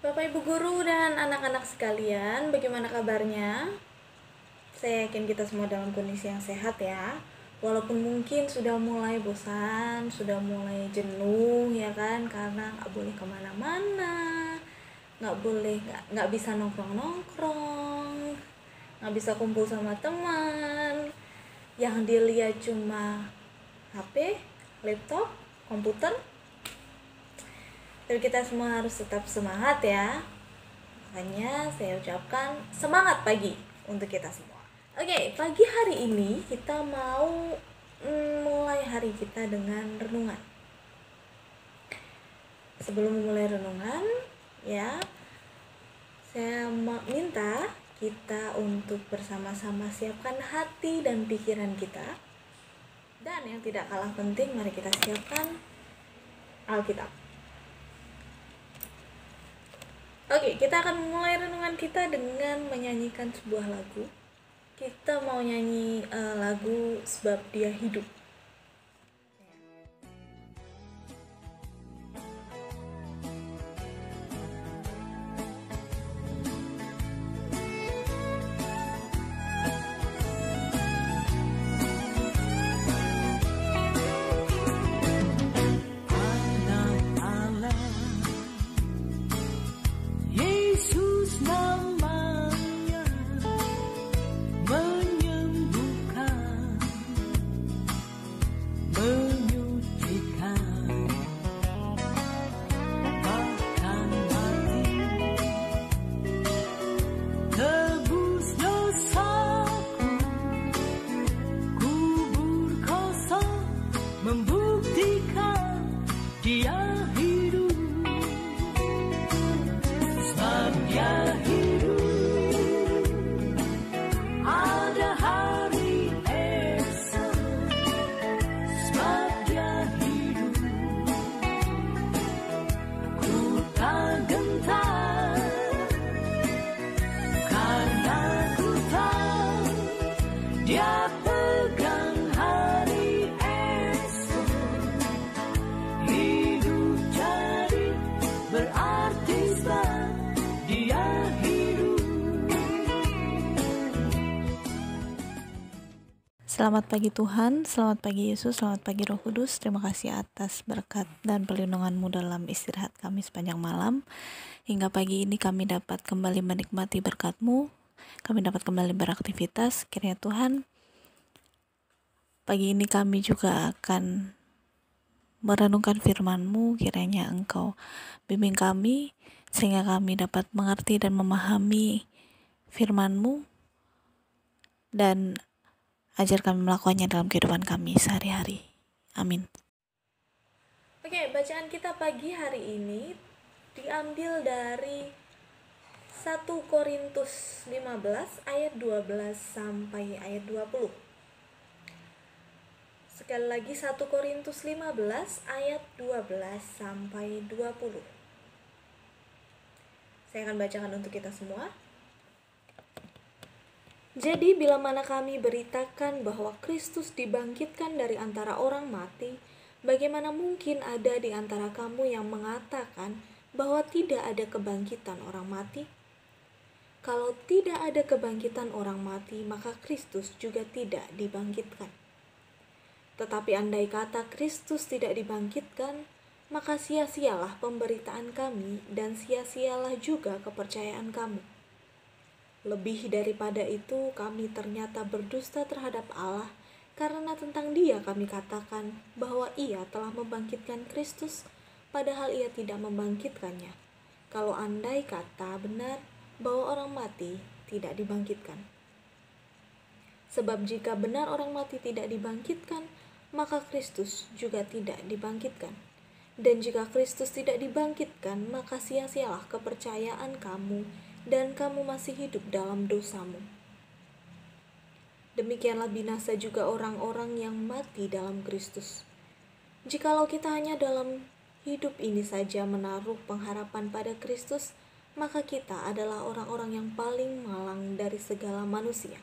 Bapak Ibu guru dan anak-anak sekalian, bagaimana kabarnya? Saya yakin kita semua dalam kondisi yang sehat ya. Walaupun mungkin sudah mulai bosan, sudah mulai jenuh ya kan, karena nggak boleh kemana-mana, nggak bisa nongkrong, nggak bisa kumpul sama teman. Yang dilihat cuma HP, laptop, komputer. Tapi kita semua harus tetap semangat ya. Makanya saya ucapkan semangat pagi untuk kita semua. Oke, pagi hari ini kita mau mulai hari kita dengan renungan. Sebelum memulai renungan, ya, saya minta kita untuk bersama-sama siapkan hati dan pikiran kita. Dan yang tidak kalah penting, mari kita siapkan Alkitab. Oke, kita akan memulai renungan kita dengan menyanyikan sebuah lagu. Kita mau nyanyi lagu Sebab Dia Hidup. Selamat pagi Tuhan, selamat pagi Yesus, selamat pagi Roh Kudus. Terima kasih atas berkat dan perlindungan-Mu dalam istirahat kami sepanjang malam. Hingga pagi ini kami dapat kembali menikmati berkat-Mu, kami dapat kembali beraktivitas. Kiranya Tuhan, pagi ini kami juga akan merenungkan firman-Mu. Kiranya Engkau bimbing kami, sehingga kami dapat mengerti dan memahami firman-Mu, dan ajar kami melakukannya dalam kehidupan kami sehari-hari. Amin. Oke, bacaan kita pagi hari ini diambil dari 1 Korintus 15 ayat 12 sampai ayat 20. Sekali lagi 1 Korintus 15 ayat 12 sampai 20. Saya akan bacakan untuk kita semua. Jadi bila mana kami beritakan bahwa Kristus dibangkitkan dari antara orang mati, bagaimana mungkin ada di antara kamu yang mengatakan bahwa tidak ada kebangkitan orang mati? Kalau tidak ada kebangkitan orang mati, maka Kristus juga tidak dibangkitkan. Tetapi andai kata Kristus tidak dibangkitkan, maka sia-sialah pemberitaan kami dan sia-sialah juga kepercayaan kamu. Lebih daripada itu, kami ternyata berdusta terhadap Allah, karena tentang Dia kami katakan bahwa Ia telah membangkitkan Kristus, padahal Ia tidak membangkitkannya. Kalau andai kata benar bahwa orang mati tidak dibangkitkan. Sebab jika benar orang mati tidak dibangkitkan, maka Kristus juga tidak dibangkitkan. Dan jika Kristus tidak dibangkitkan, maka sia-sialah kepercayaan kamu, dan kamu masih hidup dalam dosamu. Demikianlah binasa juga orang-orang yang mati dalam Kristus. Jikalau kita hanya dalam hidup ini saja menaruh pengharapan pada Kristus, maka kita adalah orang-orang yang paling malang dari segala manusia.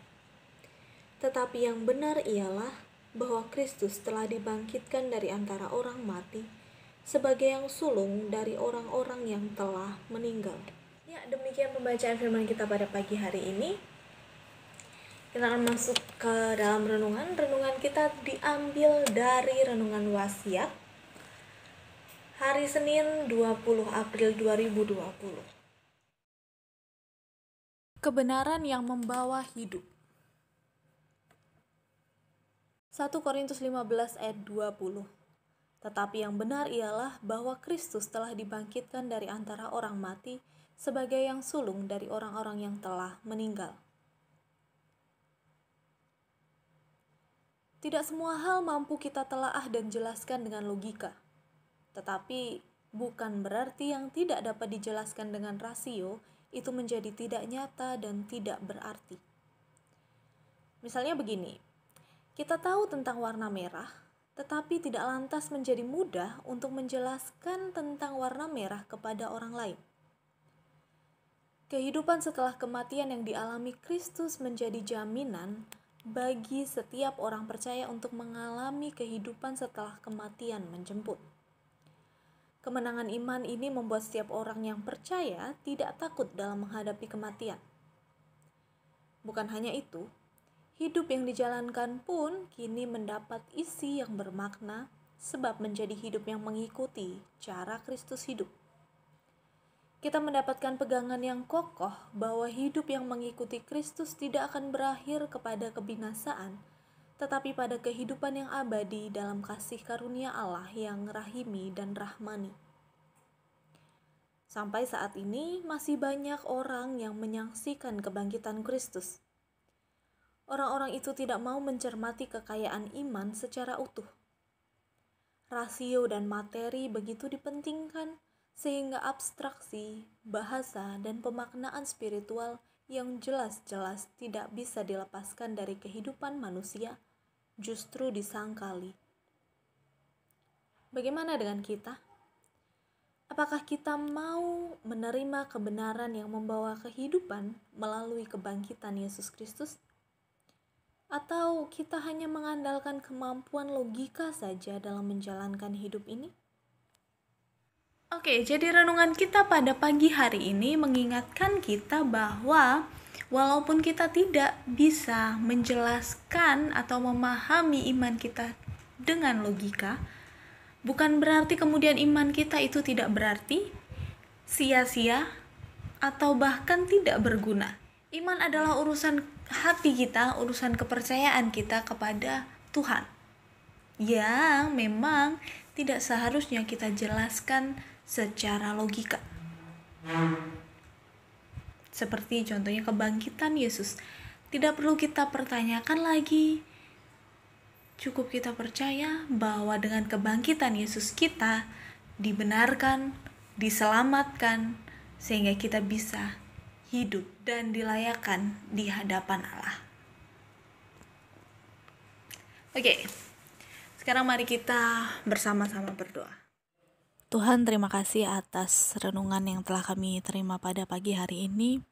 Tetapi yang benar ialah bahwa Kristus telah dibangkitkan dari antara orang mati, sebagai yang sulung dari orang-orang yang telah meninggal. Ya, demikian pembacaan firman kita pada pagi hari ini. Kita akan masuk ke dalam renungan. Renungan kita diambil dari renungan wasiat hari Senin 20 April 2020. Kebenaran yang membawa hidup. 1 Korintus 15 ayat 20. Tetapi yang benar ialah bahwa Kristus telah dibangkitkan dari antara orang mati sebagai yang sulung dari orang-orang yang telah meninggal. Tidak semua hal mampu kita telaah dan jelaskan dengan logika. Tetapi bukan berarti yang tidak dapat dijelaskan dengan rasio itu menjadi tidak nyata dan tidak berarti. Misalnya begini, kita tahu tentang warna merah, tetapi tidak lantas menjadi mudah untuk menjelaskan tentang warna merah kepada orang lain. Kehidupan setelah kematian yang dialami Kristus menjadi jaminan bagi setiap orang percaya untuk mengalami kehidupan setelah kematian menjemput. Kemenangan iman ini membuat setiap orang yang percaya tidak takut dalam menghadapi kematian. Bukan hanya itu, hidup yang dijalankan pun kini mendapat isi yang bermakna sebab menjadi hidup yang mengikuti cara Kristus hidup. Kita mendapatkan pegangan yang kokoh bahwa hidup yang mengikuti Kristus tidak akan berakhir kepada kebinasaan, tetapi pada kehidupan yang abadi dalam kasih karunia Allah yang rahimi dan rahmani. Sampai saat ini masih banyak orang yang menyaksikan kebangkitan Kristus. Orang-orang itu tidak mau mencermati kekayaan iman secara utuh. Rasio dan materi begitu dipentingkan sehingga abstraksi, bahasa, dan pemaknaan spiritual yang jelas-jelas tidak bisa dilepaskan dari kehidupan manusia justru disangkali. Bagaimana dengan kita? Apakah kita mau menerima kebenaran yang membawa kehidupan melalui kebangkitan Yesus Kristus? Atau kita hanya mengandalkan kemampuan logika saja dalam menjalankan hidup ini? Oke, jadi renungan kita pada pagi hari ini mengingatkan kita bahwa walaupun kita tidak bisa menjelaskan atau memahami iman kita dengan logika, bukan berarti kemudian iman kita itu tidak berarti, sia-sia, atau bahkan tidak berguna. Iman adalah urusan hati kita, urusan kepercayaan kita kepada Tuhan, yang memang tidak seharusnya kita jelaskan secara logika. Seperti contohnya kebangkitan Yesus, tidak perlu kita pertanyakan lagi. Cukup kita percaya bahwa dengan kebangkitan Yesus kita dibenarkan, diselamatkan, sehingga kita bisa hidup dan dilayakkan di hadapan Allah. Oke, sekarang mari kita bersama-sama berdoa. Tuhan, terima kasih atas renungan yang telah kami terima pada pagi hari ini,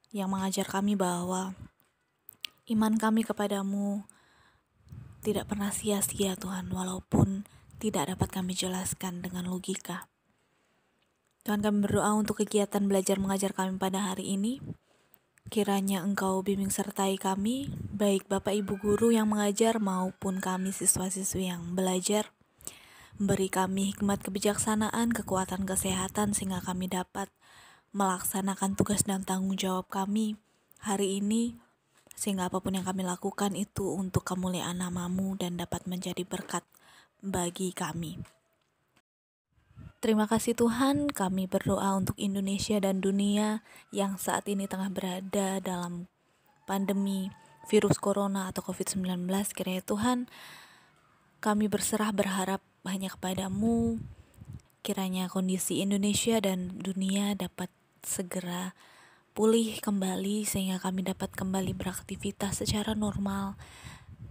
yang mengajar kami bahwa iman kami kepadamu tidak pernah sia-sia Tuhan, walaupun tidak dapat kami jelaskan dengan logika. Tuhan, kami berdoa untuk kegiatan belajar mengajar kami pada hari ini. Kiranya Engkau bimbing sertai kami, baik Bapak Ibu Guru yang mengajar maupun kami siswa-siswi yang belajar. Beri kami hikmat kebijaksanaan, kekuatan kesehatan sehingga kami dapat melaksanakan tugas dan tanggung jawab kami hari ini, sehingga apapun yang kami lakukan itu untuk kemuliaan nama-Mu dan dapat menjadi berkat bagi kami. Terima kasih Tuhan, kami berdoa untuk Indonesia dan dunia yang saat ini tengah berada dalam pandemi virus corona atau COVID-19. Kiranya Tuhan, kami berserah berharap hanya kepadamu. Kiranya kondisi Indonesia dan dunia dapat segera pulih kembali sehingga kami dapat kembali beraktivitas secara normal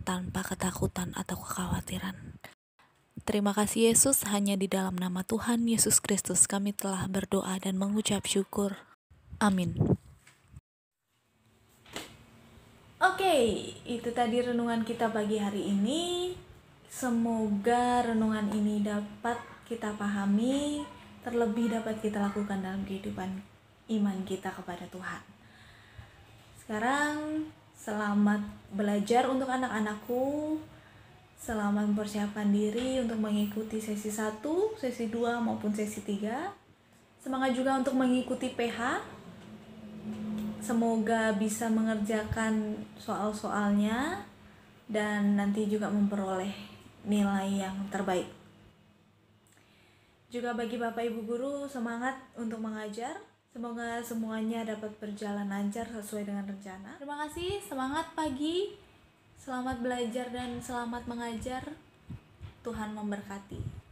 tanpa ketakutan atau kekhawatiran. Terima kasih Yesus, hanya di dalam nama Tuhan Yesus Kristus kami telah berdoa dan mengucap syukur. Amin. Oke, itu tadi renungan kita pagi hari ini. Semoga renungan ini dapat kita pahami, terlebih dapat kita lakukan dalam kehidupan iman kita kepada Tuhan. Sekarang selamat belajar untuk anak-anakku. Selamat mempersiapkan diri untuk mengikuti sesi 1, sesi 2 maupun sesi 3. Semangat juga untuk mengikuti PH. Semoga bisa mengerjakan soal-soalnya dan nanti juga memperoleh nilai yang terbaik. Juga bagi Bapak Ibu guru, semangat untuk mengajar. Semoga semuanya dapat berjalan lancar sesuai dengan rencana. Terima kasih, semangat pagi, selamat belajar dan selamat mengajar. Tuhan memberkati.